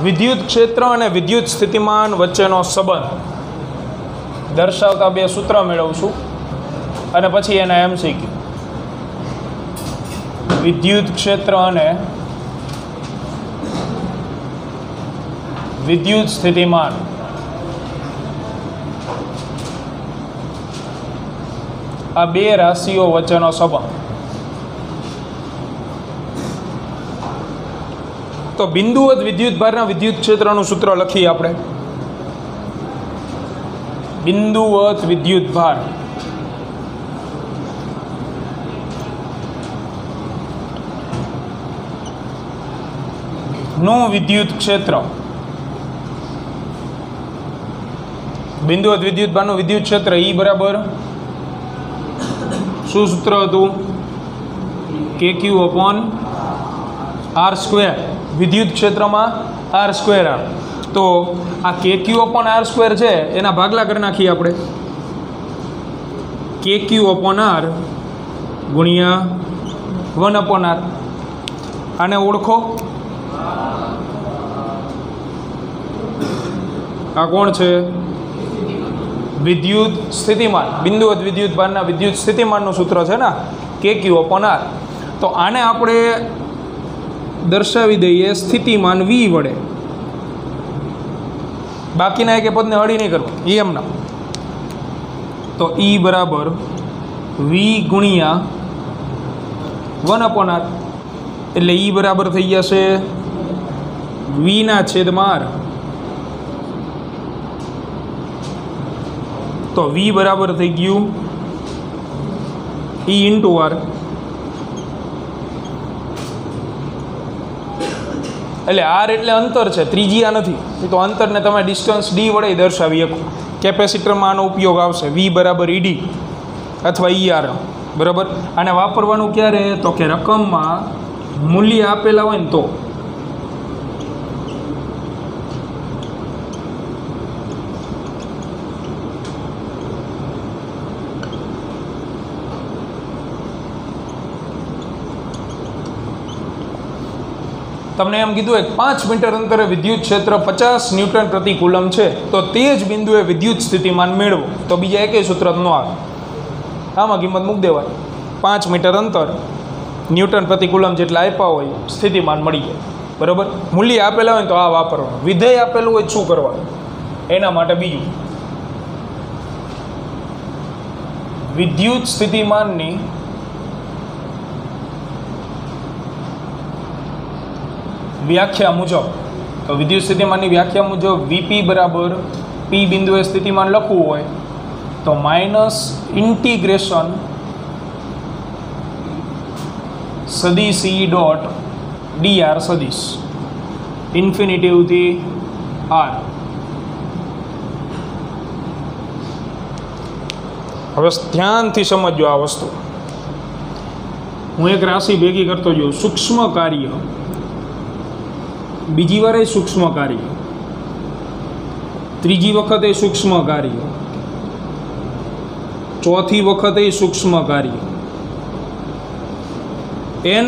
વિદ્યુત ક્ષેત્ર અને વિદ્યુત સ્થિતિમાન વચ્ચેનો સંબંધ દર્શાવતા બે સૂત્ર મેળવશું અને પછી એના એમસીક્યુ. વિદ્યુત ક્ષેત્ર અને વિદ્યુત સ્થિતિમાન આ બે રાશિઓ વચ્ચેનો સંબંધ. તો બિંદુવત વિદ્યુત ભારના વિદ્યુત ક્ષેત્રનું સૂત્ર લખીએ આપણે. બિંદુવત વિદ્યુત ભાર નું વિદ્યુત ક્ષેત્ર. બિંદુવત વિદ્યુત ભારનું વિદ્યુત ક્ષેત્ર E બરાબર શું સૂત્ર હતું? KQ upon R². વિદ્યુત ક્ષેત્રમાં R². તો આ KQ અપોન R² છે એના ભાગલા કરી નાખીએ આપણે. KQ અપોન R ગુણ્યા 1 અપોન R. આને ઓળખો. આ કોણ છે? વિદ્યુત સ્થિતિમાન. બિંદુવત વિદ્યુત ભારના વિદ્યુત સ્થિતિમાનનું સૂત્ર છે ને KQ અપોન R. તો આને આપણે દર્શાવી દઈએ સ્થિતિમાન V વડે. બાકીના એક પદને હળી નહીં કરવું એમના. તો E બરાબર V ગુણ્યા 1 અપોન R. એટલે E બરાબર થઈ જશે V/R. તો V બરાબર થઈ ગયું E ઇન્ટુ R. એટલે R એટલે અંતર છે, ત્રિજ્યા નથી. તો અંતરને તમે ડિસ્ટન્સ D વડે દર્શાવી શકો. કેપેસિટરમાં આનો ઉપયોગ આવશે. V બરાબર ED અથવા ER બરાબર. આને વાપરવાનું ક્યારે? તો કે રકમમાં મૂલ્ય આપેલા હોય ને તો. તમને એમ કીધું એક 5 મીટર અંતરે વિદ્યુત ક્ષેત્ર 50 ન્યૂટન પ્રતિ કુલમ છે, તો તે જ બિંદુએ વિદ્યુત સ્થિતિમાન મેળવો. તો બીજા એકેય સૂત્ર ન આવે. આમાં કિંમત મૂકી દેવાય. 5 મીટર અંતર ન્યૂટન પ્રતિ કુલમ જેટલા આપ્યા હોય સ્થિતિમાન મળી જાય બરાબર. મૂલ્ય આપેલા હોય તો આ વાપરવાનું. વિધેય આપેલું હોય શું કરવાનું? એના માટે બીજું વિદ્યુત સ્થિતિમાનની વ્યાખ્યા મુજબ. તો વિદ્યુત સ્થિતિમાનની વ્યાખ્યા મુજબ VP બરાબર P બિંદુએ સ્થિતિમાન લખવું હોય તો માઇનસ ઇન્ટિગ્રેશન સદિશ E ડોટ DR સદિશ ઇન્ફિનિટિવથી R. હવે ધ્યાનથી સમજો આ વસ્તુ. હું એક રાશિ ભેગી કરતો જોઉં. સૂક્ષ્મ કાર્ય, બીજી વાર એ સૂક્ષ્મ કાર્ય, ત્રીજી વખતે સૂક્ષ્મ કાર્ય, ચોથી વખતે સૂક્ષ્મ કાર્ય,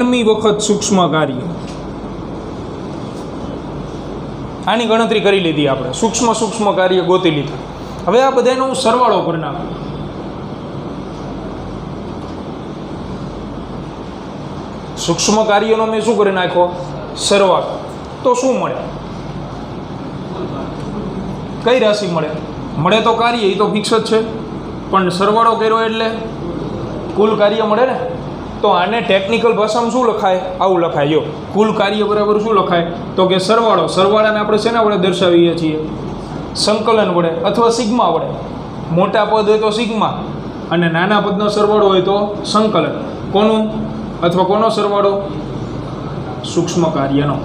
nમી વખત સૂક્ષ્મ કાર્ય. આની ગણતરી કરી લીધી આપણે. સૂક્ષ્મ કાર્ય ગોતી લીધા. હવે આ બધાનો હું સરવાળો કરી નાખું. સૂક્ષ્મ કાર્યનો મેં શું કરી નાખ્યો? સરવાળો. તો શું મળે? કઈ રાશિ મળે? મળે તો કાર્ય, એ તો ફિક્સ જ છે. પણ સરવાળો કર્યો એટલે કુલ કાર્ય મળે ને. તો આને ટેકનિકલ ભાષામાં શું લખાય? આવું લખાય. જો કુલ કાર્ય બરાબર શું લખાય? તો કે સરવાળો. સરવાળાને આપણે શેના વડે દર્શાવીએ છીએ? સંકલન વડે અથવા સિગ્મા વડે. મોટા પદ હોય તો સિગ્મા અને નાના પદનો સરવાળો હોય તો સંકલન. કોનું અથવા કોનો સરવાળો? સૂક્ષ્મ કાર્યનો.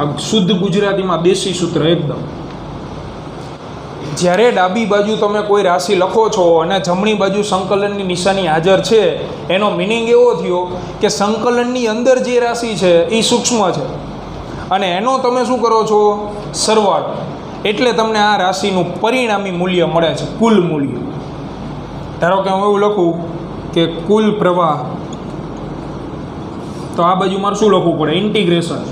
આ શુદ્ધ ગુજરાતીમાં દેશી સૂત્ર એકદમ. જ્યારે ડાબી બાજુ તમે કોઈ રાશિ લખો છો અને જમણી બાજુ સંકલનની નિશાની હાજર છે, એનો મિનિંગ એવો થયો કે સંકલનની અંદર જે રાશિ છે એ સૂક્ષ્મ છે અને એનો તમે શું કરો છો? સરવાળો. એટલે તમને આ રાશિનું પરિણામી મૂલ્ય મળે છે, કુલ મૂલ્ય. ધારો કે હું એવું લખું કે કુલ પ્રવાહ, તો આ બાજુ મારે શું લખવું પડે? ઇન્ટિગ્રેશન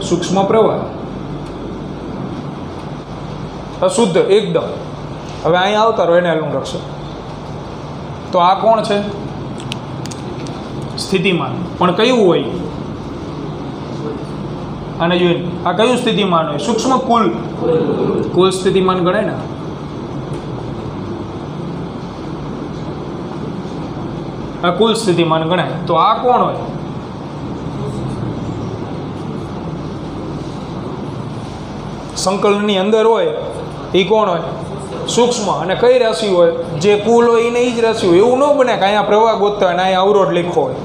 સૂક્ષ્મ પ્રવાહ અશુદ્ધ એકદમ. હવે અહીંયા આવતા રહો એને અલંગ રક્ષક. તો આ કોણ છે? સ્થિતિમાન. પણ કયું હોય? આને જોઈને આ કયું સ્થિતિમાન હોય? સૂક્ષ્મ કુલ સ્થિતિમાન ગણાય ને. આ કુલ સ્થિતિમાન ગણાય. તો આ કોણ હોય? સંકલનની અંદર હોય એ કોણ હોય? સૂક્ષ્મ. અને કઈ રાશિ હોય? જે કુલ હોય એને એ જ રાશિ હોય. એવું ન બને કે અહીંયા પ્રવાહ ગોતતા હોય ને અહીંયા અવરોધ લખો હોય.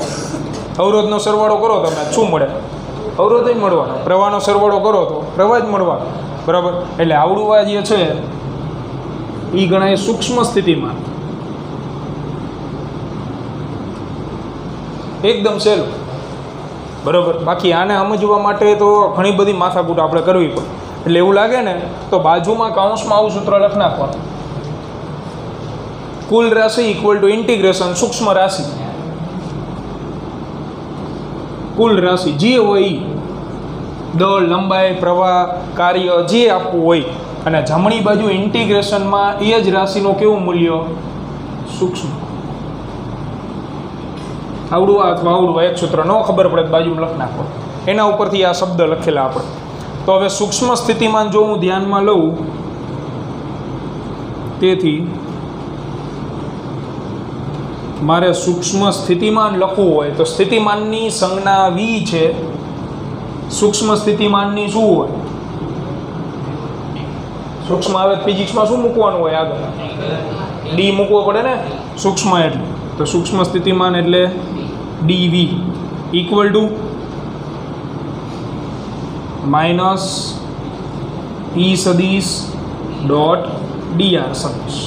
અવરોધનો સરવાળો કરો તમે શું મળે? અવરોધ જ મળવાનો. પ્રવાહનો સરવાળો કરો તો પ્રવાહ જ મળવાનો. બરાબર. એટલે આવડું આ જે છે એ ગણાય સૂક્ષ્મ સ્થિતિમાન. એકદમ સહેલું. બરાબર. બાકી આને સમજવા માટે તો ઘણી બધી માથાકૂટ આપણે કરવી પડે. એટલે એવું લાગે ને તો બાજુમાં કૌંસમાં આવું સૂત્ર લખ નાખવાનું. કુલ રાશિ ઇક્વલ ટુ ઇન્ટિગ્રેશન સૂક્ષ્મ રાશિ. કુલ રાશિ જે હોય એ દળ, લંબાઈ, પ્રવાહ, કાર્ય જે આપવું હોય અને જમણી બાજુ ઇન્ટિગ્રેશનમાં એ જ રાશિનું કેવું મૂલ્ય? સૂક્ષ્મ. આવડું અથવા આવડું એક સૂત્ર ન ખબર પડે બાજુમાં લખ નાખો. એના ઉપરથી આ શબ્દ લખેલા આપણે. તો હવે સૂક્ષ્મ સ્થિતિમાન જો હું ધ્યાનમાં લઉં, તેથી મારે સૂક્ષ્મ સ્થિતિમાન લખવું હોય તો સ્થિતિમાનની સંજ્ઞા વી છે. સૂક્ષ્મ સ્થિતિમાનની શું હોય? સૂક્ષ્મ આવે ફિઝિક્સમાં શું મૂકવાનું હોય? આગળ ડી મૂકવો પડે ને. સૂક્ષ્મ એટલે તો સૂક્ષ્મ સ્થિતિમાન એટલે ડીવી ઇક્વલ ટુ માઇનસ ઈ સદીશ ડોટ ડીઆર સદીશ.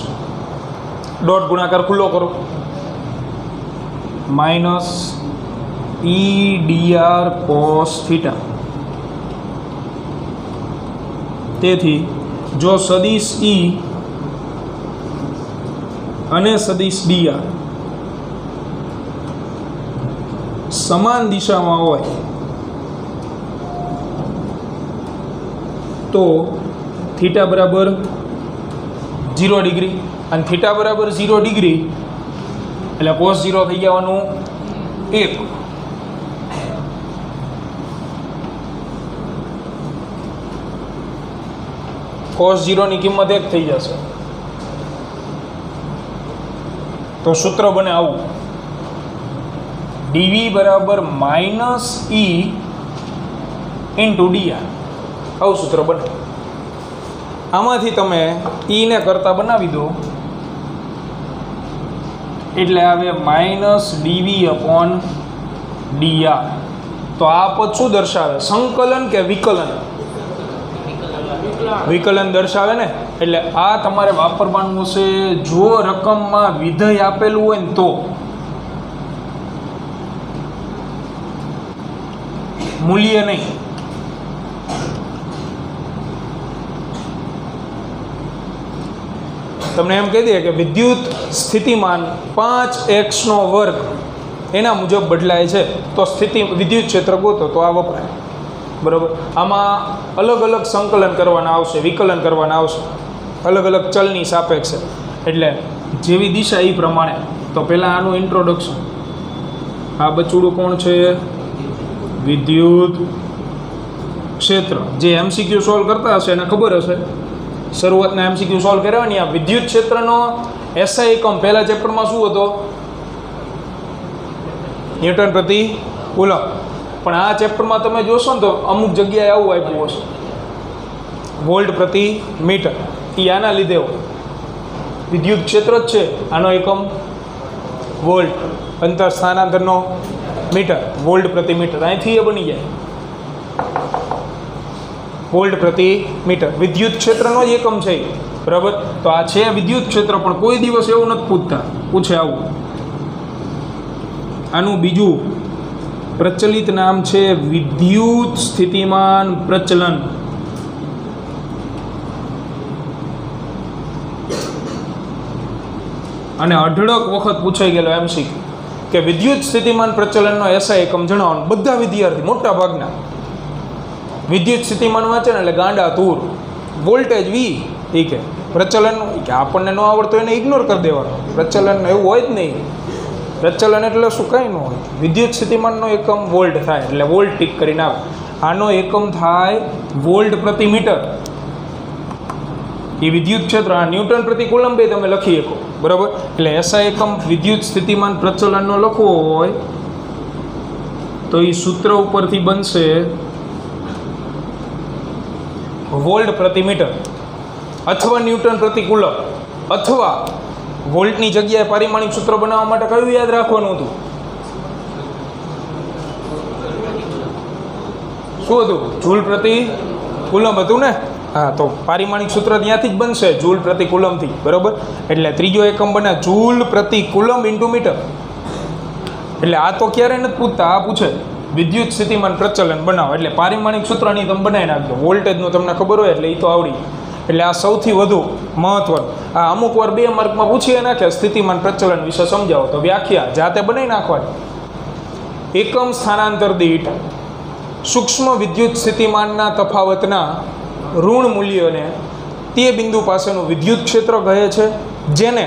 ડોટ ગુણાકાર ખુલ્લો કરો. માઇનસ ઈ ડીઆર કોસ થીટા. તેથી જો સદીશ ઈ અને સદીશ ડીઆર સમાન દિશામાં હોય તો થીટા બરાબર 0 ડિગ્રી અને થીટા બરાબર 0 ડિગ્રી એટલે કોસ 0 થઈ જવાનું 1. કોસ 0 ની કિંમત 1 થઈ જશે. તો સૂત્ર બને આવું. ડીવી બરાબર માઇનસ ઈ ઇન્ટુ ડીઆર. આવું સૂત્ર બને. આમાંથી તમે ઈને કરતા બનાવી દો એટલે આવે માઇનસ ડીવી અપોન ડીઆર. તો આ પદ શું દર્શાવે? સંકલન કે વિકલન? વિકલન દર્શાવે ને. એટલે આ તમારે વાપરવાનું હશે જો રકમમાં વિધેય આપેલું હોય ને તો. મૂલ્ય નહીં. તમને એમ કહી દે કે વિદ્યુત સ્થિતિમાન 5x² એના મુજબ બદલાય છે તો વિદ્યુત ક્ષેત્ર ગોતો તો આ વપરાય. બરાબર. આમાં અલગ અલગ સંકલન કરવાના આવશે, વિકલન કરવાના આવશે અલગ અલગ ચલની સાપેક્ષે. એટલે જેવી દિશા એ પ્રમાણે. તો પહેલાં આનું ઇન્ટ્રોડક્શન. આ બચુડું કોણ છે? વિદ્યુત ક્ષેત્ર. જે એમસીક્યુ સોલ્વ કરતા હશે એને ખબર હશે. શરૂઆતના એમસીક્યુ સોલ્વ કર્યા ને આ વિદ્યુત ક્ષેત્રનો એસઆઈ એકમ પહેલા ચેપ્ટરમાં શું હતો? ન્યૂટન પ્રતિ કુલમ. પણ આ ચેપ્ટરમાં તમે જોશો ને તો અમુક જગ્યાએ આવું આપ્યું હશે વોલ્ટ પ્રતિ મીટર. એ આના લીધે હોય. વિદ્યુત ક્ષેત્ર જ છે, આનો એકમ વોલ્ટ. અંતર સ્થાનાંતરનો મીટર, વોલ્ટ પ્રતિ મીટર. અહીંથી એ બની જાય વોલ્ટ પ્રતિ મીટર. વિદ્યુત ક્ષેત્રનો જ એકમ છે. બરાબર. તો આ છે વિદ્યુત ક્ષેત્ર, પણ કોઈ દિવસ એવું નથી પૂછે આવું. આનું બીજું પ્રચલિત નામ છે વિદ્યુત સ્થિતિમાન પ્રચલન. અને અઢળક વખત પૂછાઈ ગયેલો એમસીક્યુ કે વિદ્યુત સ્થિતિમાન પ્રચલનનો એસઆઈ એકમ જણાવવાનો. બધા વિદ્યાર્થી મોટા ભાગના વિદ્યુત સ્થિતિમાન વાંચે ને એટલે ગાંડા તૂર. વોલ્ટેજ વી એ કે પ્રચલન કે આપણને ન આવડતું એને ઇગ્નોર કરી દેવાનો. પ્રચલન એવું હોય જ નહીં. પ્રચલન એટલે શું? કંઈ ન હોય. વિદ્યુત સ્થિતિમાનનો એકમ વોલ્ટ થાય એટલે વોલ્ટ ટીક કરીને આવે. આનો એકમ થાય વોલ્ટ પ્રતિ મીટર. એ વિદ્યુત ક્ષેત્ર આ ન્યૂટન પ્રતિ કુલમ બે તમે લખી શકો, બરાબર. એટલે એસઆઈ એકમ વિદ્યુત સ્થિતિમાન પ્રચલનનો લખવો હોય તો એ સૂત્ર ઉપરથી બનશે વોલ્ટ પ્રતિ મીટર અથવા ન્યૂટન પ્રતિ કુલમ, અથવા વોલ્ટની જગ્યાએ પારિમાણિક સૂત્ર બનાવવા માટે કયું યાદ રાખવાનું હતું? શું હતું? જૂલ પ્રતિ કુલમ હતું ને. હા, તો પારિમાણિક સૂત્ર ત્યાંથી જ બનશે, જૂલ પ્રતિ કુલમથી, બરાબર. એટલે ત્રીજો એકમ બને જૂલ પ્રતિ કુલમ ઇન્ટુ મીટર. એટલે આ તો ક્યારે નથી પૂછતા, આ પૂછે વિદ્યુત સ્થિતિમાન પ્રચલન બનાવો એટલે પારિમાણિક સૂત્રની તમે બનાવી નાખજો. વોલ્ટેજનું તમને ખબર હોય એટલે એ તો આવડી. એટલે આ સૌથી વધુ મહત્વનું. આ અમુક વાર 2 માર્કમાં પૂછીએ નાખે સ્થિતિમાન પ્રચલન વિશે સમજાવો તો વ્યાખ્યા જાતે બનાવી નાખવાની. એકમ સ્થાનાંતર દીઠ સૂક્ષ્મ વિદ્યુત સ્થિતિમાનના તફાવતના ઋણ મૂલ્યોને તે બિંદુ પાસેનું વિદ્યુત ક્ષેત્ર કહે છે, જેને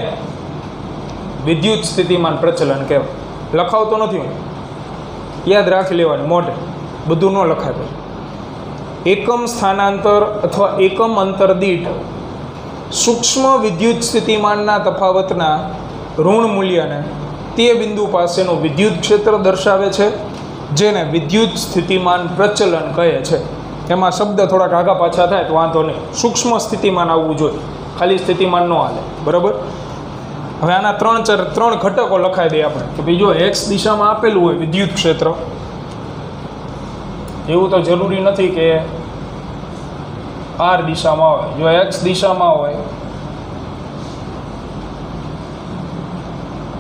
વિદ્યુત સ્થિતિમાન પ્રચલન કહેવાય. લખાવતો નથી હું, યાદ રાખી લેવાનું મોઢે, બધું ન લખાય. એકમ સ્થાનાંતર અથવા એકમ અંતર દીઠ સૂક્ષ્મ વિદ્યુત સ્થિતિમાનના તફાવતના ઋણ મૂલ્યને તે બિંદુ પાસેનું વિદ્યુત ક્ષેત્ર દર્શાવે છે, જેને વિદ્યુત સ્થિતિમાન પ્રચલન કહે છે. એમાં શબ્દ થોડાક આગા પાછા થાય તો વાંધો નહીં. સૂક્ષ્મ સ્થિતિમાન આવવું જોઈએ, ખાલી સ્થિતિમાન ન હાલે, બરાબર. હવે આના 3 ઘટકો લખાઈ દઈએ આપણે કે ભાઈ જો એક્સ દિશામાં આપેલું હોય વિદ્યુત ક્ષેત્ર, એવું તો જરૂરી નથી કે આર દિશામાં હોય. જો એક્સ દિશામાં હોય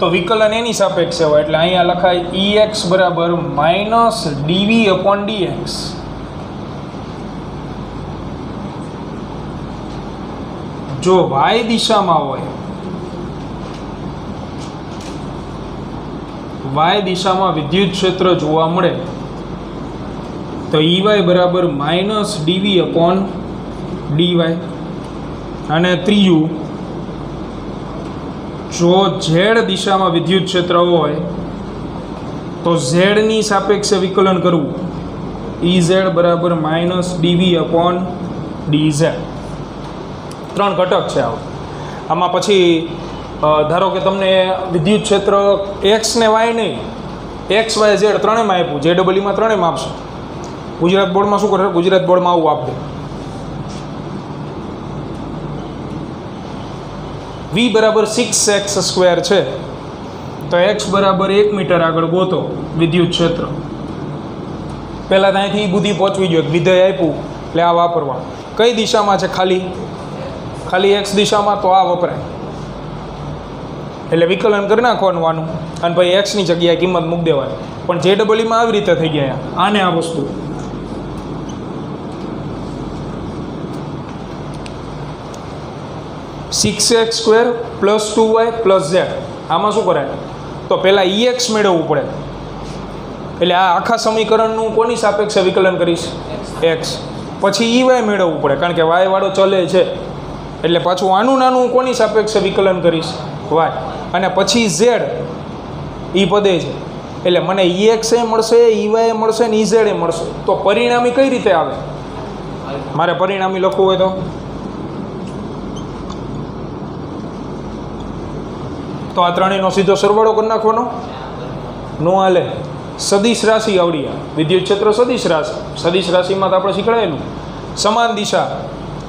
તો વિકલન એની સાપેક્ષે હોય એટલે અહીંયા લખાય EX બરાબર -dV/dx. જો વાય દિશામાં હોય, વાય દિશામાં વિદ્યુત ક્ષેત્ર જોવા મળે તો EY બરાબર -dV/dy. અને ત્રીજું, જો ઝેડ દિશામાં વિદ્યુત ક્ષેત્ર હોય તો ઝેડની સાપેક્ષે વિકલન કરવું, EZ બરાબર -dV/dz. 3 ઘટક છે આમાં. પછી ધારો કે તમને વિદ્યુત ક્ષેત્ર એક્સ ને વાય નહીં, એક્સ વાય ઝેડ ત્રણેયમાં આપ્યું, JEEમાં ત્રણેયમાં આપશે. ગુજરાત બોર્ડમાં શું કરે? ગુજરાત બોર્ડમાં આવું આપે, V બરાબર 6x² છે તો x બરાબર 1 મીટર આગળ ગોતો વિદ્યુત ક્ષેત્ર. પહેલાં તો અહીંથી બુદ્ધિ પહોંચવી જોઈએ, વિધેય આપ્યું એટલે આ વાપરવા. કઈ દિશામાં છે? ખાલી x દિશામાં, તો આ વપરાય. એટલે વિકલન કરી નાખવાનું આનું અને ભાઈ એક્સની જગ્યાએ કિંમત મૂકી દેવાની. પણ JEEમાં આવી રીતે થઈ ગયા. આને આ વસ્તુ (6x² + 2y + z). આમાં શું કરાય? તો પહેલાં EX મેળવવું પડે. એટલે આ આખા સમીકરણનું કોની સાપેક્ષે વિકલન કરીશ? x. પછી EY મેળવવું પડે કારણ કે y વાળો ચલે છે એટલે પાછું આનું નાનું કોની સાપેક્ષે વિકલન કરીશ? y. અને પછી z એ પદે છે એટલે મને EX એ મળશે, EY એ મળશે ને EZ એ મળશે. તો પરિણામી કઈ રીતે આવે? મારે પરિણામી લખવું હોય તો આ ત્રણેયનો સીધો સરવાળો કરી નાખવાનો. નો હાલે. સદિશ રાશિ આવડી. વિદ્યુત ક્ષેત્ર સદિશ રાશિ. સદિશ રાશિમાં તો આપણે શીખડાયેલું સમાન દિશા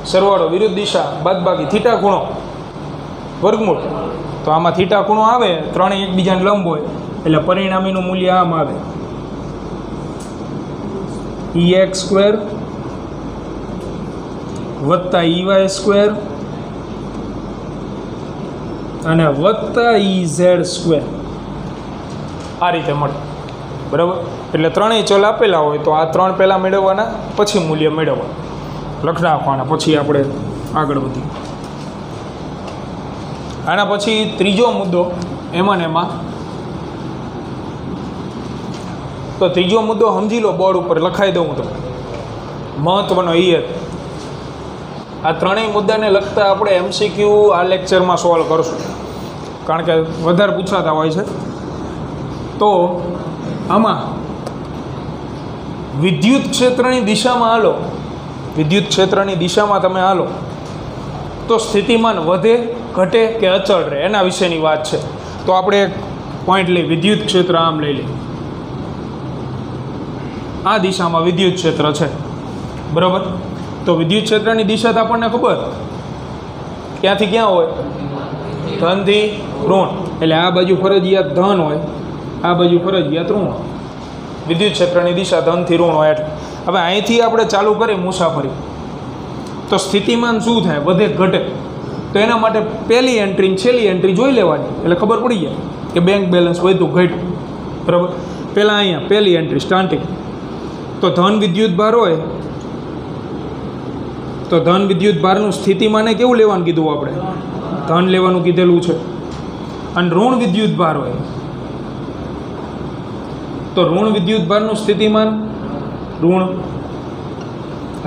સરવાળો, વિરુદ્ધ દિશા બાદબાકી, થીટા ખૂણો વર્ગમૂળ. તો આમાં થીટા ખૂણો આવે, ત્રણેય એકબીજાને લંબ હોય એટલે પરિણામીનું મૂલ્ય આમ આવે EX² વત્તા EY² અને વત્તા EZ². આ રીતે મળે, બરાબર. એટલે ત્રણેય ચલ આપેલા હોય તો આ 3 પહેલાં મેળવવાના, પછી મૂલ્ય મેળવવા લખ નાખવાના, પછી આપણે આગળ વધીએ. આના પછી ત્રીજો મુદ્દો એમાં તો ત્રીજો મુદ્દો સમજી લો, બોર્ડ ઉપર લખાઈ દઉં તો મહત્વનો એ આ ત્રણેય મુદ્દાને લગતા આપણે MCQ આ લેક્ચરમાં સોલ્વ કરશું, કારણ કે વધારે પૂછાતા હોય છે. તો આમાં વિદ્યુત ક્ષેત્રની દિશામાં હાલો, વિદ્યુત ક્ષેત્રની દિશામાં તમે હાલો તો સ્થિતિમાન વધે, ઘટે કે અચળ રહે, એના વિશેની વાત છે. તો આપણે એક પોઈન્ટ લઈ, વિદ્યુત ક્ષેત્ર આમ લઈ લઈએ. આ દિશામાં વિદ્યુત ક્ષેત્ર છે, બરાબર. તો વિદ્યુત ક્ષેત્રની દિશા તો આપણને ખબર, ક્યાંથી ક્યાં હોય, ધનથી ઋણ. એટલે આ બાજુ ફરજિયાત ધન હોય, આ બાજુ ફરજિયાત ઋણ હોય. વિદ્યુત ક્ષેત્રની દિશા ધનથી ઋણ હોય. એટલે હવે અહીંથી આપણે ચાલુ કરીએ મુસાફરી, તો સ્થિતિમાન શું થાય, વધે ઘટે. તો એના માટે પહેલી એન્ટ્રી છેલ્લી એન્ટ્રી જોઈ લેવાની, એટલે ખબર પડી જાય કે બેંક બેલેન્સ વધ્યું ઘટ્યું, બરાબર. પહેલાં અહીંયા પહેલી એન્ટ્રી સ્ટાર્ટિંગ, તો ધન વિદ્યુત ભાર હોય તો ધન વિદ્યુત ભારનું સ્થિતિમાને કેવું લેવાનું કીધું આપણે, ધન લેવાનું કીધેલું છે. અને ઋણ વિદ્યુત ભાર હોય તો ઋણ વિદ્યુત ભારનું સ્થિતિમાન ઋણ.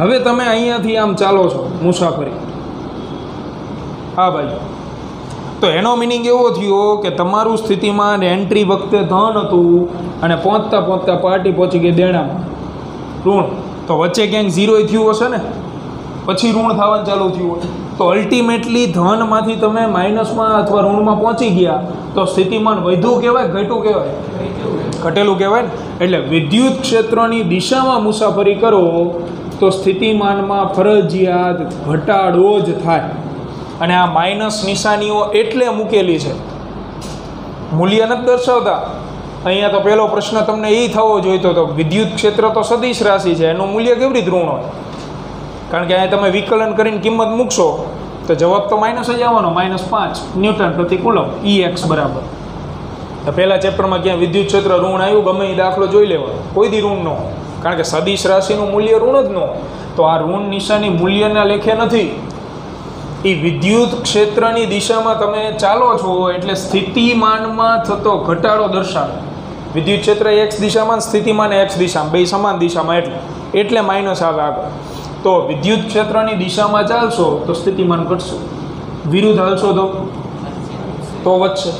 હવે તમે અહીંયાથી આમ ચાલો છો મુસાફરી આ બાજુ, તો એનો મિનિંગ એવો થયો કે તમારું સ્થિતિમાન એન્ટ્રી વખતે ધન હતું અને પહોંચતા પહોંચતા પાર્ટી પહોંચી ગઈ દેણામાં ઋણ. તો વચ્ચે ક્યાંક ઝીરો થયું હશે ને, પછી ઋણ થવાનું ચાલુ થયું હોય. તો અલ્ટિમેટલી ધનમાંથી તમે માઇનસમાં અથવા ઋણમાં પહોંચી ગયા તો સ્થિતિમાન વધ્યું કહેવાય, ઘટ્યું કહેવાય, ઘટેલું કહેવાય ને. એટલે વિદ્યુત ક્ષેત્રની દિશામાં મુસાફરી કરો તો સ્થિતિમાનમાં ફરજિયાત ઘટાડો જ થાય. અને આ માઇનસ નિશાનીઓ એટલે મૂકેલી છે, મૂલ્ય નથી દર્શાવતા. અહીંયા તો પહેલો પ્રશ્ન તમને એ થવો જોઈતો હતો, વિદ્યુત ક્ષેત્ર તો સદિશ રાશિ છે, એનું મૂલ્ય કેવી રીતે ઋણ હોય? કારણ કે અહીંયા તમે વિકલન કરીને કિંમત મૂકશો તો જવાબ તો માઇનસ જ આવવાનો, -5 ન્યૂટન પ્રતિ કુલમ EX બરાબર. તો પહેલાં ચેપ્ટરમાં ક્યાં વિદ્યુત ક્ષેત્ર ઋણ આવ્યું, ગમે એ દાખલો જોઈ લેવાનો, કોઈ દી ઋણ ન હોય, કારણ કે સદિશ રાશિનું મૂલ્ય ઋણ જ ન હોય. તો આ ઋણ નિશાની મૂલ્યના લેખે નથી, એ વિદ્યુત ક્ષેત્રની દિશામાં તમે ચાલો છો એટલે સ્થિતિમાનમાં થતો ઘટાડો દર્શાવે. વિદ્યુત ક્ષેત્ર X દિશામાં, સ્થિતિમાન X દિશામાં, બે સમાન દિશામાં, એટલે માઇનસ આવે આગળ. તો વિદ્યુત ક્ષેત્રની દિશામાં ચાલશો તો સ્થિતિમાન ઘટશે, વિરુદ્ધ હાલશો તો વધશે,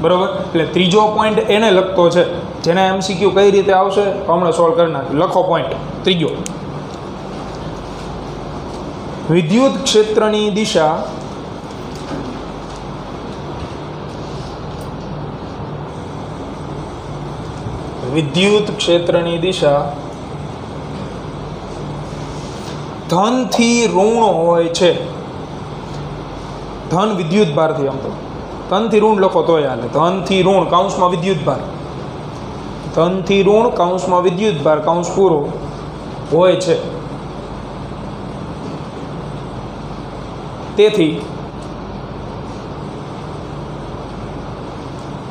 બરાબર. એટલે ત્રીજો પોઈન્ટ એને લગતો છે, જેને MCQ કઈ રીતે આવશે હમણાં સોલ્વ કરી નાખ્યું. લખો પોઈન્ટ ત્રીજો, વિદ્યુત ક્ષેત્રની દિશા ધનથી ઋણ હોય છે. ધન વિદ્યુત ભારથી, આમ તો ધનથી ઋણ લખો તોય હાલે. ધનથી ઋણ કૌંસમાં વિદ્યુત ભાર, ધનથી ઋણ કૌંસમાં વિદ્યુત ભાર કૌંસ પૂરો હોય છે. તેથી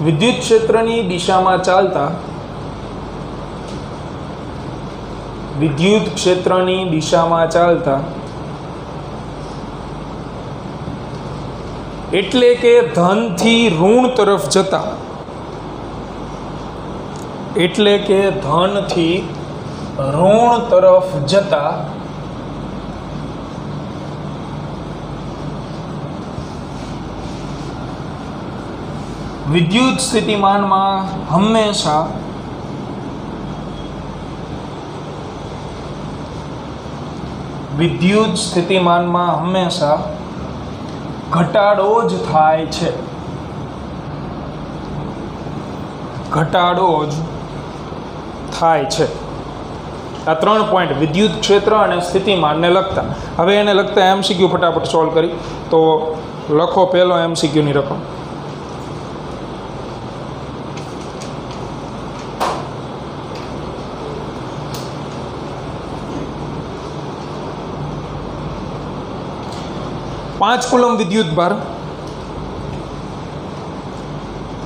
વિદ્યુત ક્ષેત્રની દિશામાં ચાલતા, વિદ્યુત ક્ષેત્રની દિશામાં ચાલતા એટલે કે ધનથી ઋણ તરફ જતા, એટલે કે ધનથી ઋણ તરફ જતા વિદ્યુત સ્થિતિમાનમાં હંમેશા ઘટાડો જ થાય છે, ઘટાડો જ થાય છે. આ 3 પોઈન્ટ વિદ્યુત ક્ષેત્ર અને સ્થિતિમાનને લગતા. હવે એને લગતા MCQ ફટાફટ સોલ્વ કરી. તો લખો પહેલો MCQ ની રકમ. પાંચ કુલમ વિદ્યુત ભાર,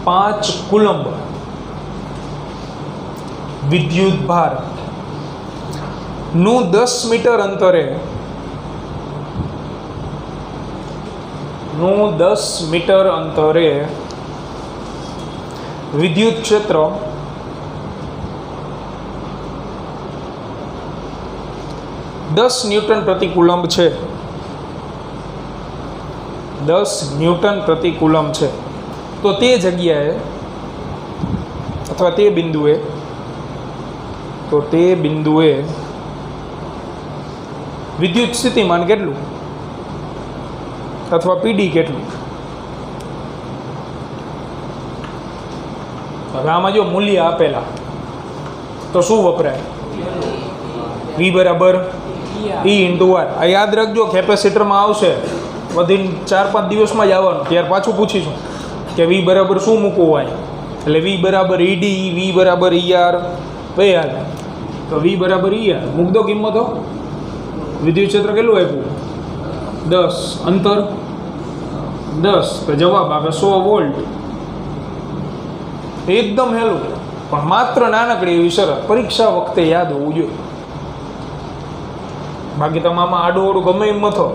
5 કુલમ વિદ્યુત ભાર નું 10 મીટર અંતરે, વિદ્યુત ક્ષેત્ર 10 ન્યૂટન પ્રતિ કુલંબ છે. 10 ન્યૂટન પ્રતિ કુલમ છે. તો તે જગ્યાએ અથવા તે બિંદુએ વિદ્યુત સ્થિતિમાન કેટલું અથવા પીડી કેટલું. હવે આમાં જો મૂલ્ય આપેલા તો શું વપરાય? V બરાબર E ઇન્ટુ આર. આ યાદ રાખજો, કેપેસિટરમાં આવશે વધીને 4-5 દિવસમાં જ આવવાનું, ત્યાર પાછું પૂછીશું કે V બરાબર શું મૂકવું હોય. એટલે V બરાબર ED, V બરાબર ER બે આવે. તો V બરાબર ER મૂક દો કિંમતો. વિદ્યુત ક્ષેત્ર કેટલું આપ્યું? 10, અંતર 10, તો જવાબ આવે 100 વોલ્ટ. એકદમ હેલું, પણ માત્ર નાનકડી એવી શરત પરીક્ષા વખતે યાદ હોવું જોઈએ. બાકી તમે આમાં આડું ગમે એમ મથો,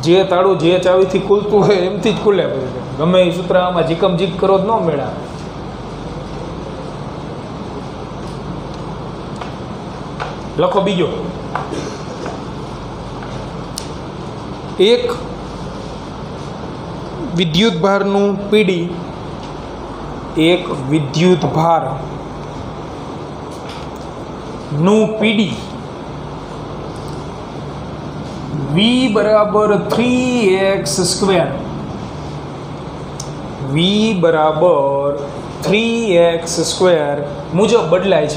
જે તાળું જે ચાવીથી ખુલતું હોય એમથી જ ખુલે. ગમે એ સૂત્ર આમાં જીકમ જીક કરો જ ન મેળા. લખો બીજો. એક વિદ્યુત ભારનું પીડી, એક વિદ્યુત ભાર નું પીડી V બરાબર 3x², V બરાબર 3x² મુજબ બદલાય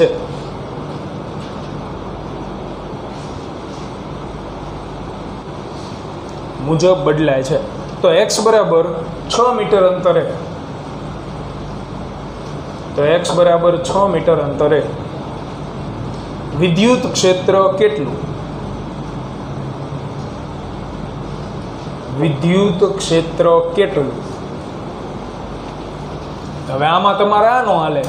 છે. તો x બરાબર 6 મીટર અંતરે, વિદ્યુત ક્ષેત્ર કેટલું? હવે આમાં તમારે આ નો હાલે.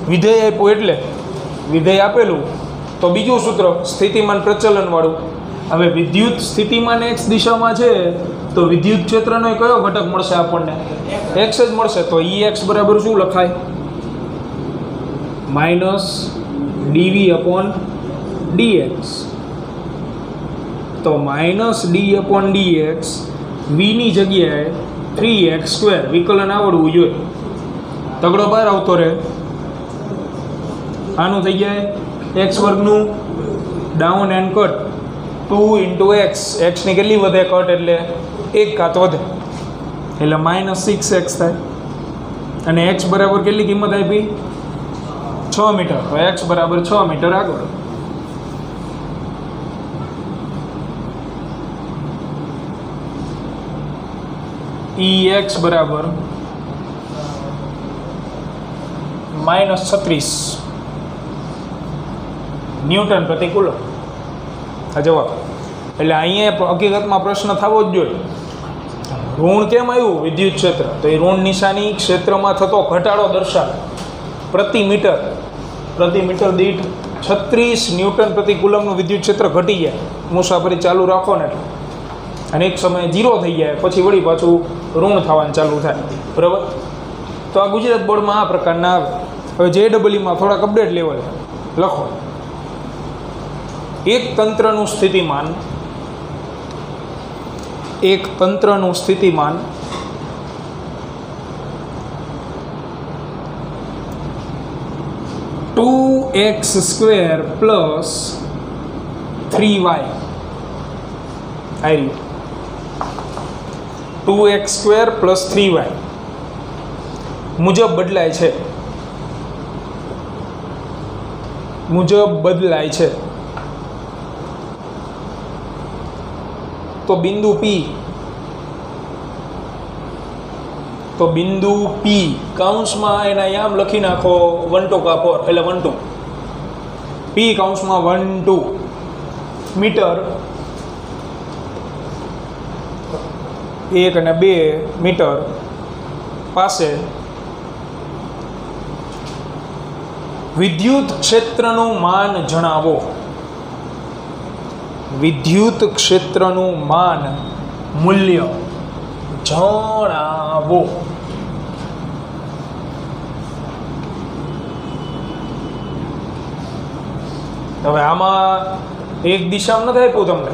વિધેય આપ્યું એટલે વિધેય આપેલું તો બીજું સૂત્ર સ્થિતિમાન પ્રચલન વાળું. હવે વિદ્યુત સ્થિતિમાન x દિશામાં છે તો વિદ્યુત ક્ષેત્રનો કયો ઘટક મળશે આપણને? x જ મળશે. તો Ex બરાબર શું લખાય? -dV/dx. તો -d/dx v ની જગ્યાએ 3x², વિકલન આવડવું જોઈએ. તગડો બહાર આવતો રહે. આનું થઈ જાય x વર્ગનું down and cut 2 × x. x ની કેટલી વધે કટ એટલે 1 ઘાત વધે એટલે -6x થાય. અને x બરાબર કેટલી કિંમત આપી? 6 મીટર. તો x બરાબર 6 મીટર આગળ. Ex બરાબર -36 ન્યૂટન પ્રતિ કુલમ. આ જવાબ. એટલે અહીંયા હકીકતમાં પ્રશ્ન થવો જ જોઈએ, ઋણ કેમ આવ્યું વિદ્યુત ક્ષેત્ર? તો એ ઋણ નિશાની ક્ષેત્રમાં થતો ઘટાડો દર્શાવે. પ્રતિ મીટર દીઠ 36 ન્યૂટન પ્રતિ કુલમનું વિદ્યુત ક્ષેત્ર ઘટી જાય મુસાફરી ચાલુ રાખો ને એટલે. અને એક સમયે 0 થઈ જાય પછી વળી પાછું ઋણ થવાનું ચાલુ થાય. બરાબર. તો આ ગુજરાત બોર્ડમાં આ પ્રકારના આવે. હવે JEEમાં થોડાક અપડેટ લેવલ લખો. એક તંત્રનું સ્થિતિમાન 2x² + 3y. આવી 2x² + 3y મુજબ બદલાય છે. તો બિંદુ P કૌંસમાં એના યામ લખી નાખો 1 2 4 એટલે 1 2 P કૌંસમાં 1 2 મીટર 1 અને 2 મીટર પાસે વિદ્યુત ક્ષેત્રનું માન જણાવો. વિદ્યુત ક્ષેત્રનું માન મૂલ્ય જણાવો. હવે આમાં એક દિશામાં નથી આપ્યું તમને,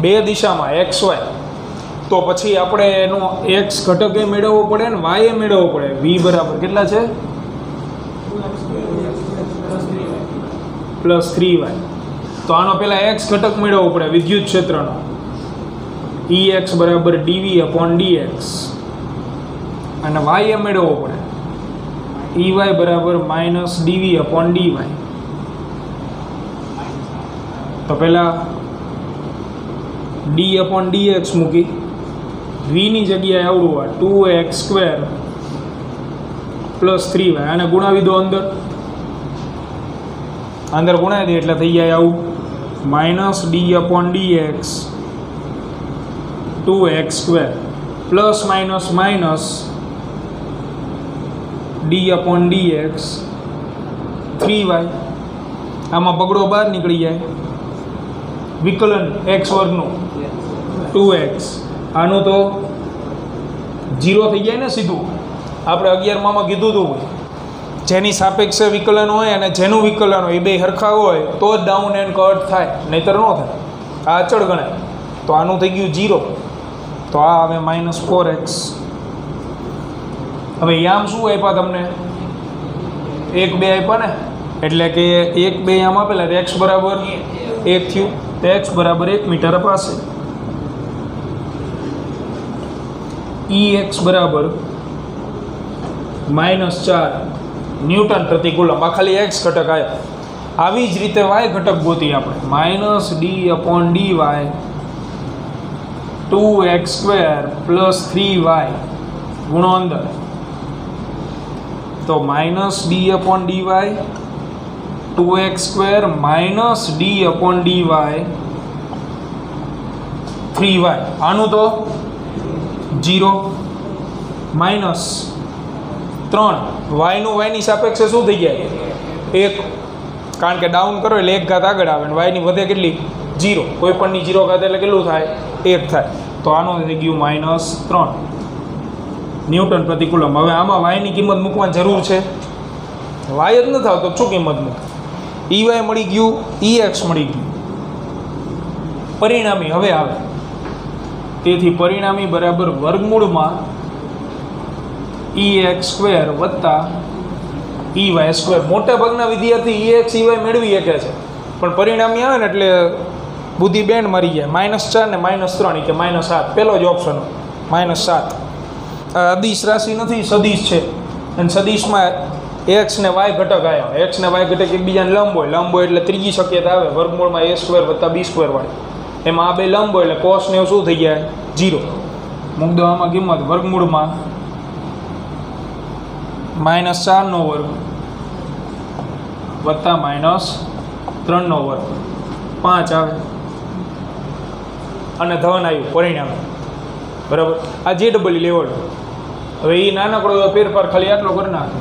બે દિશામાં એક્સ વાય, તો પછી આપણે એનો એક્સ ઘટક એ મેળવવો પડે ને વાય એ મેળવવો પડે. વી બરાબર કેટલા છે? +3y. તો આનો પહેલાં એક્સ ઘટક મેળવવો પડે વિદ્યુત ક્ષેત્રનો. EX બરાબર dV/dx. અને વાય એ મેળવવો પડે EY બરાબર -dV/dy. તો પહેલાં d/dx મૂકી, વીની જગ્યાએ આવડું આ 2x² + 3y. આને ગુણાવી દો, અંદર ગુણાવી દે એટલે થઈ જાય આવું -d/dx 2x² ± -d/dx 3y. આમાં પગડો બહાર નીકળી જાય, વિકલન x વર્ગનું 2x. આનું તો 0 થઈ જાય ને સીધું. આપણે 11માં કીધું હતું, જેની સાપેક્ષે વિકલન હોય અને જેનું વિકલન હોય એ બે સરખા હોય તો જ ડાઉન એન્ડ કટ થાય, નહીતર ન થાય. આ અચળ ગણાય. તો આનું થઈ ગયું 0. તો આ હવે -4x. હવે યામ શું આપ્યા તમને? 1 2 આપ્યા ને, એટલે કે 1 2 યામ આપેલા. x બરાબર 1 થયું, તો x બરાબર 1 મીટર અપાશે. EX બરાબર -4 ન્યૂટન પ્રતિ કુલમ. આ ખાલી x ઘટક આવ્યો. આવી જ રીતે y ઘટક ગોતી આપણે. -d/dy 2x² + 3y ગુણો અંદર. તો -d/dy 2x² -d/dy 3y. આનું તો 0 -3. વાયનું વાયની સાપેક્ષે શું થઈ જાય? 1. કારણ કે ડાઉન કરો એટલે 1 ઘાત આગળ આવે, વાયની વધે કેટલી? 0. કોઈ પણની 0 ઘાત એટલે કેટલું થાય? 1 થાય. તો આનું થઈ ગયું -3 ન્યૂટન પ્રતિ કુલમ. હવે આમાં વાયની કિંમત મૂકવાની જરૂર છે? વાય જ ન થાવ તો શું કિંમત મૂકે? EY મળી ગયું, EX મળી ગયું. પરિણામી હવે આવે. તેથી પરિણામી બરાબર વર્ગમૂળમાં EX² + EY². મોટા ભાગના વિદ્યાર્થી EX EY મેળવી શકે છે, પણ પરિણામી આવે ને એટલે બુદ્ધિ બેન્ડ મારી જાય. -4 ને -3 કે -7, પહેલો જ ઓપ્શન -7. અદિશ રાશિ નથી, સદિશ છે. અને સદિશમાં x ને y ઘટક આવ્યા. x ને y ઘટક એકબીજાને લંબ હોય. લંબ હોય એટલે ત્રીજી શક્યતા આવે, વર્ગમૂળમાં a² + b² વાળી. એમાં આ બે લંબ હોય એટલે cos ને શું થઈ જાય? 0. મૂક દો આમાં કિંમત. વર્ગમૂળમાં -4 નો વર્ગ વત્તા -3 નો વર્ગ 5 આવે. અને ધન આવ્યું પરિણામ. બરાબર. આ JEE લેવલ. હવે એ નાનકડો ફેરફાર ખાલી આટલો કરી નાખે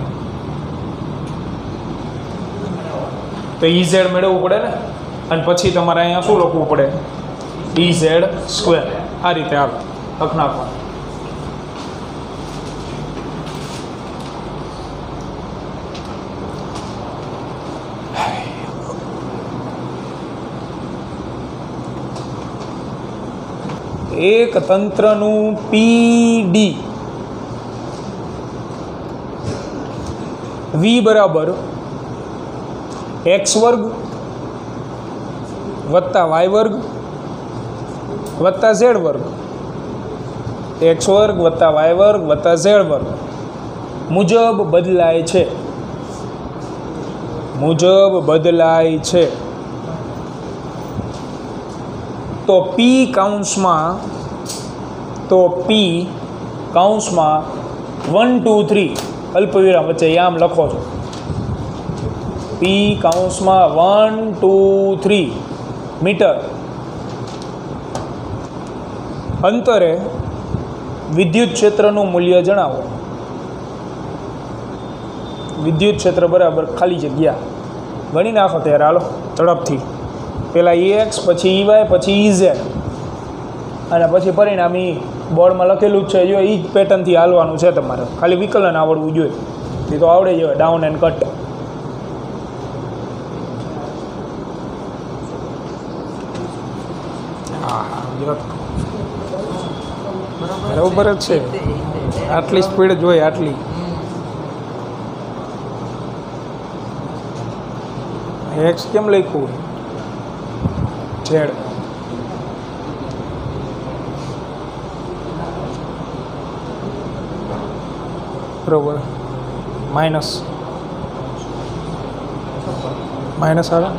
તો EZ મેળવવું પડે ને, અને પછી તમારે અહીંયા શું લખવું પડે? EZ². આ રીતે આવે લખ નાખવાનું. એક તંત્રનું PD V બરાબર x² વત્તા y² વત્તા z² x² વત્તા y² વત્તા z² મુજબ બદલાય છે. તો P કૌંસમાં 1 2 3 અલ્પવિરામ વચ્ચે યામ લખો છો. P કૌંસમાં 1 2 3 મીટર અંતરે વિદ્યુત ક્ષેત્રનું મૂલ્ય જણાવો. વિદ્યુત ક્ષેત્ર બરાબર ખાલી જગ્યા ગણી નાખો ત્યારે. હાલો ઝડપથી. પહેલાં EX, પછી EY, પછી EZ, અને પછી પરિણામી બોર્ડમાં લખેલું જ છે. જો એ જ પેટર્નથી હાલવાનું છે તમારે. ખાલી વિકલન આવડવું જોઈએ. એ તો આવડે જ હોય, ડાઉન એન્ડ કટ. હા હા બરાબર જ છે. આટલી સ્પીડ જોઈએ આટલી. એક્સ કેમ લખ્યું ઝેડ? બરોબર. માઇનસ આવે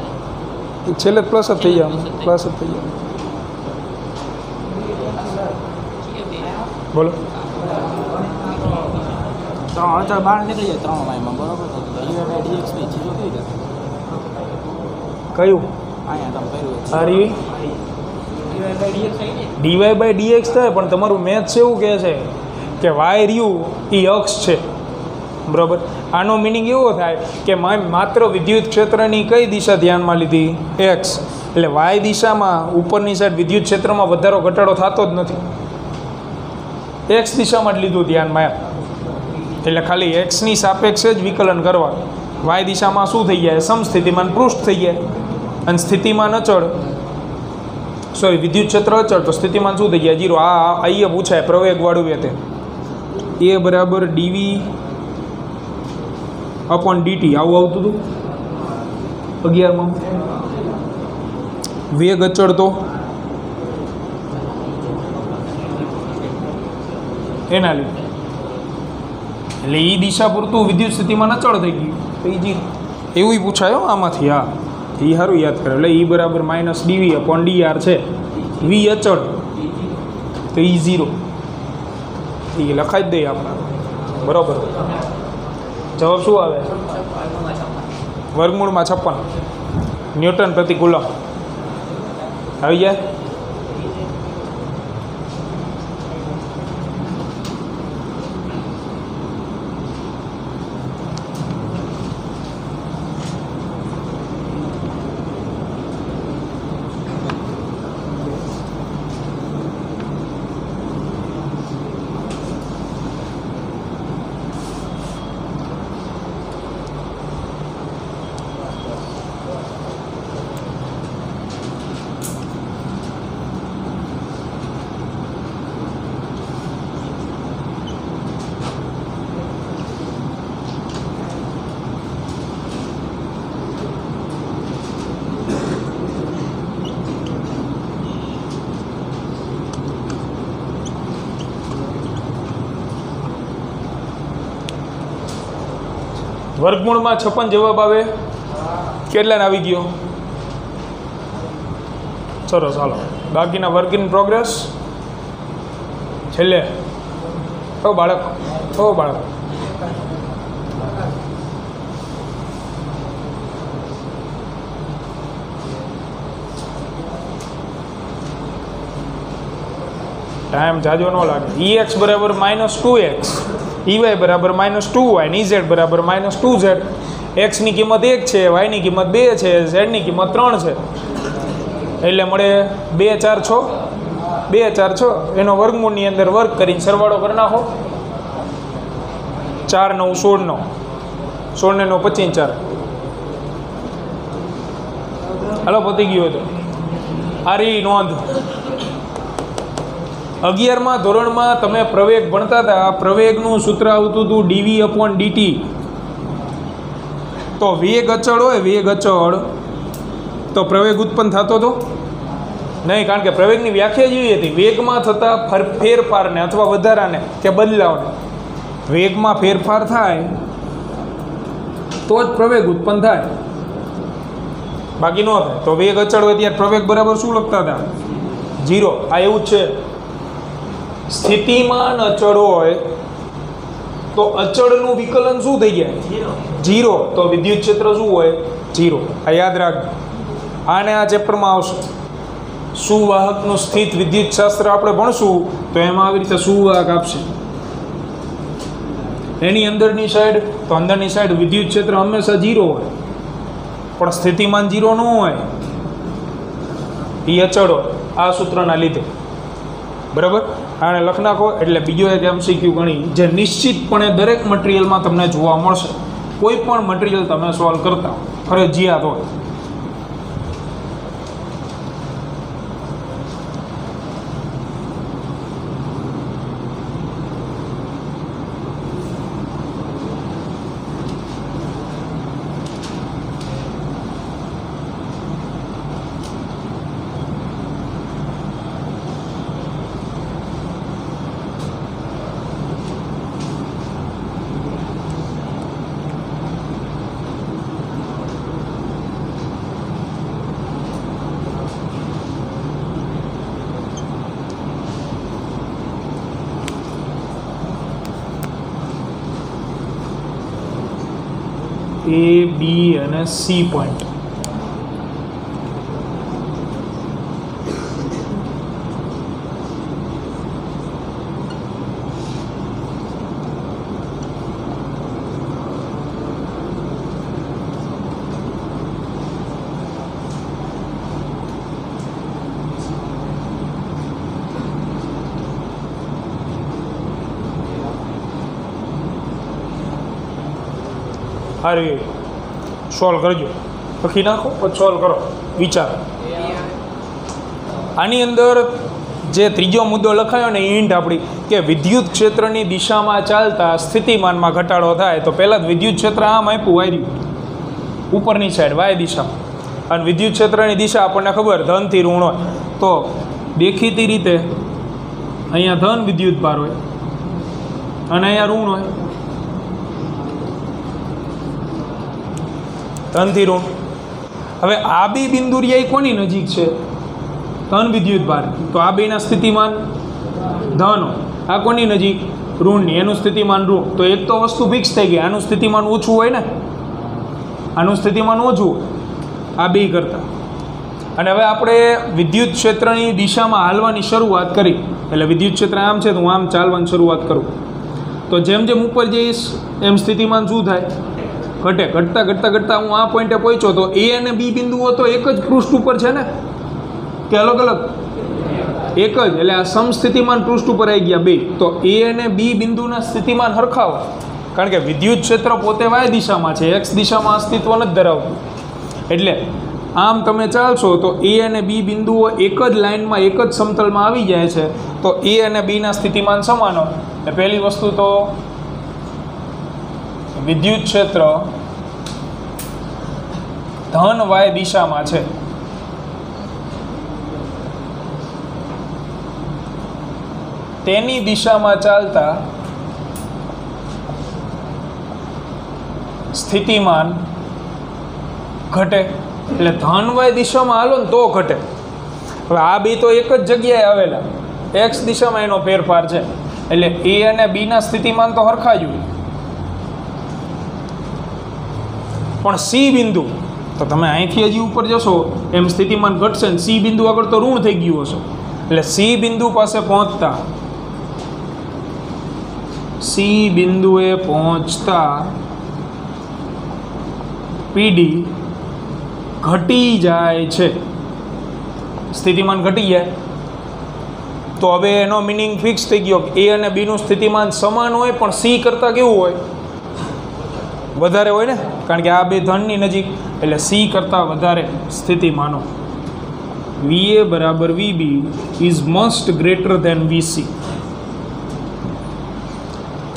છેલ્લે પ્લસ જ થઈ જાય. પ્લસ જ થઈ જાય. બોલો. 3 અચળ બહાર નીકળી જાય 3 વાયમાં બરોબર. તો dx ની ચીજો કઈ રીતે કયું અહીંયા તમે કર્યું સારી ડીવાય બાય ડીએક્સ થાય, પણ તમારું મેથ્સ એવું કહે છે કે વાય રહ્યું એ અક્ષ છે. બરાબર. આનો મિનિંગ એવો થાય કે માત્ર વિદ્યુત ક્ષેત્રની કઈ દિશા ધ્યાનમાં લીધી? એક્સ. એટલે વાય દિશામાં ઉપરની સાઈડ વિદ્યુત ક્ષેત્રમાં વધારો ઘટાડો થતો જ નથી. એક્સ દિશામાં જ લીધું ધ્યાનમાં. એટલે ખાલી એક્સની સાપેક્ષે જ વિકલન કરવા. વાય દિશામાં શું થઈ જાય? સમસ્થિતિમાન પૃષ્ઠ થઈ જાય. અને સ્થિતિમાન અચળ, સોરી વિદ્યુત ક્ષેત્ર અચળ, તો સ્થિતિમાન શું થઈ જાય? 0. આ અહીંયા પૂછાય પ્રવેગવાળું વેતે. એ બરાબર ડીવી અપોન ડીટી આવું આવતું હતું 11માં. વેગ અચળ તો એના લીધે, એટલે એ દિશા પૂરતું વિદ્યુત સ્થિતિમાન અચળ થઈ ગયું. તો એ એવું પૂછાયો આમાંથી. હા, એ સારું યાદ કરે. એટલે ઈ બરાબર માઇનસ ડીવી અપોન ડીઆર છે. વી અચળ તો ઈ 0. એ લખાઈ જ દઈએ આપણે. બરાબર. જવાબ શું આવે? વર્ગમૂળમાં 56 ન્યૂટન પ્રતિ કુલમ આવી જાય. વર્ગમૂળમાં 56 જવાબ આવે. કેટલાને આવી ગયો? સરસ. ચાલો બાકીના વર્ક ઇન પ્રોગ્રેસ. છેલ્લે બાળક ટાઈમ જાજો ન લાગે. EX બરાબર -2x, EY બરાબર -2y, અને EZ બરાબર -2z. એક્સની કિંમત 1 છે, વાયની કિંમત 2 છે, ઝેડની કિંમત 3 છે. એટલે મળે 2 4 6. 2 4 6 એનો વર્ગમૂળની અંદર વર્ગ કરીને સરવાળો કરી નાખો. 4 9 16 16 ને 9 25 4. હાલો પતી ગયું હતું. આરી નોંધ. 11મા ધોરણમાં તમે પ્રવેગ ભણતા હતા. પ્રવેગનું સૂત્ર આવતું હતું ડીવી અપોન ડીટી. તો વેગ અચળ હોય, વેગ અચળ, તો પ્રવેગ ઉત્પન્ન થતો હતો નહીં, કારણ કે પ્રવેગની વ્યાખ્યા જેવી હતી વેગમાં થતા ફેરફારને અથવા વધારાને કે બદલાવને. વેગમાં ફેરફાર થાય તો જ પ્રવેગ ઉત્પન્ન થાય, બાકી ન થાય. તો વેગ અચળ હોય ત્યારે પ્રવેગ બરાબર શું લખતા હતા? 0. આ એવું જ છે. સ્થિતિમાન અચળ હોય તો અચળનું વિકલન શું થઈ જાય? 0. તો વિદ્યુત ક્ષેત્ર શું હોય? 0. આ યાદ રાખજો. આને આ ચેપ્ટરમાં આવશે. સુવાહકનું સ્થિત વિદ્યુત શાસ્ત્ર આપણે ભણશું તો એમાં આવી રીતે સુવાહક આપશે. એની અંદરની સાઈડ, તો અંદરની સાઈડ વિદ્યુત ક્ષેત્ર હંમેશા 0 હોય, પણ સ્થિતિમાન 0 ન હોય. એ અચળ હોય આ સૂત્રના લીધે. બરાબર. આને લખ નાખો. એટલે બીજો એક MCQ ગણી જે નિશ્ચિતપણે દરેક મટીરિયલમાં તમને જોવા મળશે. કોઈ પણ મટીરિયલ તમે સોલ્વ કરતા ફરજિયાત હોય. એ બી અને સી પોઈન્ટ. અરે સોલ્વ કરજો, લખી નાખો પછી સોલ્વ કરો, વિચાર. આની અંદર જે ત્રીજો મુદ્દો લખાયો ને હિન્ટ આપણી કે વિદ્યુત ક્ષેત્રની દિશામાં ચાલતા સ્થિતિમાનમાં ઘટાડો થાય. તો પહેલાં જ વિદ્યુત ક્ષેત્ર આમ આપ્યું વાયર્યું ઉપરની સાઈડ વાય દિશામાં, અને વિદ્યુત ક્ષેત્રની દિશા આપણને ખબર ધનથી ઋણ હોય. તો દેખીતી રીતે અહીંયા ધન વિદ્યુત ભાર હોય અને અહીંયા ઋણ હોય, ધનથી ઋણ. હવે આ બી બિંદુ રહ્યા કોની નજીક છે? ધન વિદ્યુત ભાર. તો આ બેના સ્થિતિમાન ધન, આ કોની નજીક? ઋણની. એનું સ્થિતિમાન ઋણ. તો એક તો વસ્તુ ફિક્સ થઈ ગઈ, આનું સ્થિતિમાન ઓછું હોય ને, આનું સ્થિતિમાન ઓછું આ બે કરતાં. અને હવે આપણે વિદ્યુત ક્ષેત્રની દિશામાં હાલવાની શરૂઆત કરી, એટલે વિદ્યુત ક્ષેત્ર આમ છે તો હું આમ ચાલવાની શરૂઆત કરું. તો જેમ જેમ ઉપર જઈશ એમ સ્થિતિમાન શું થાય? ઘટે. ઘટતા ઘટતા ઘટતા હું આ પોઈન્ટે પહોંચ્યો. તો એ અને બી બિંદુઓ તો એક જ પૃષ્ઠ ઉપર છે ને, કે અલગ અલગ? એક જ. એટલે આ સમસ્થિતિમાન પૃષ્ઠ ઉપર આવી ગયા બે. તો એ અને બી બિંદુના સ્થિતિમાન હરખાવો, કારણ કે વિદ્યુત ક્ષેત્ર પોતે વાય દિશામાં છે, એક્સ દિશામાં અસ્તિત્વ નથી ધરાવતું. એટલે આમ તમે ચાલશો તો એ અને બી બિંદુઓ એક જ લાઇનમાં એક જ સમતલમાં આવી જાય છે. તો એ અને બીના સ્થિતિમાન સમાન હોય. એટલે પહેલી વસ્તુ તો વિદ્યુત ક્ષેત્ર ધન વાય દિશામાં છે. તેની દિશામાં ચાલતા સ્થિતિમાન ઘટે. એટલે ધન વાય દિશામાં હાલો ને તો ઘટે. હવે આ બે તો એક જ જગ્યાએ આવેલા, એક્સ દિશામાં એનો ફેરફાર છે. એટલે એ અને બીના સ્થિતિમાન તો હરખા જ હોય. પણ સી બિંદુ તો તમે અહીંથી હજી ઉપર જશો એમ સ્થિતિમાન ઘટશે ને સી બિંદુ આગળ તો ઋણ થઈ ગયું હશે. એટલે સી બિંદુ પાસે પહોંચતા, સી બિંદુએ પહોંચતા પીડી ઘટી જાય છે, સ્થિતિમાન ઘટી જાય. તો હવે એનો મિનિંગ ફિક્સ થઈ ગયો કે એ અને બીનું સ્થિતિમાન સમાન હોય, પણ સી કરતાં કેવું હોય? વધારે હોય ને, કારણ કે આ બે ધનની નજીક. એટલે સી કરતાં વધારે સ્થિતિમાનો. વીએ બરાબર V B is must greater than V C.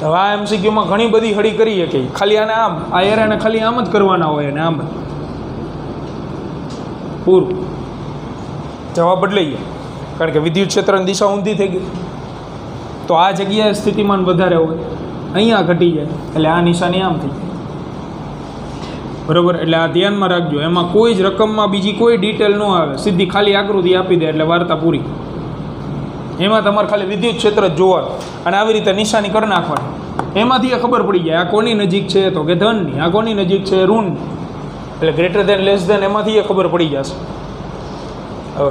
હવે આ એમસીક્યુમાં ઘણી બધી હળી કરીએ કે ખાલી આને આમ, આ એરાને ખાલી આમ જ કરવાના હોય અને આમ જ પૂરું. જવાબ બદલાઈ ગયો, કારણ કે વિદ્યુત ક્ષેત્રની દિશા ઊંધી થઈ ગઈ. તો આ જગ્યાએ સ્થિતિમાન વધારે હોય, અહીંયા ઘટી જાય, એટલે આ નિશાની આમ થઈ જાય. બરાબર? એટલે આ ધ્યાનમાં રાખજો. એમાં કોઈ જ રકમમાં બીજી કોઈ ડિટેલ ન આવે, સીધી ખાલી આકૃતિ આપી દે એટલે વાર્તા પૂરી. એમાં તમારે ખાલી વિદ્યુત ક્ષેત્ર જ જોવાનું અને આવી રીતે નિશાની કરી નાખવાની. એમાંથી એ ખબર પડી જાય આ કોની નજીક છે, તો કે ધનની. આ કોની નજીક છે? ઋણની. એટલે ગ્રેટર ધેન લેસ ધેન એમાંથી એ ખબર પડી જશે. હવે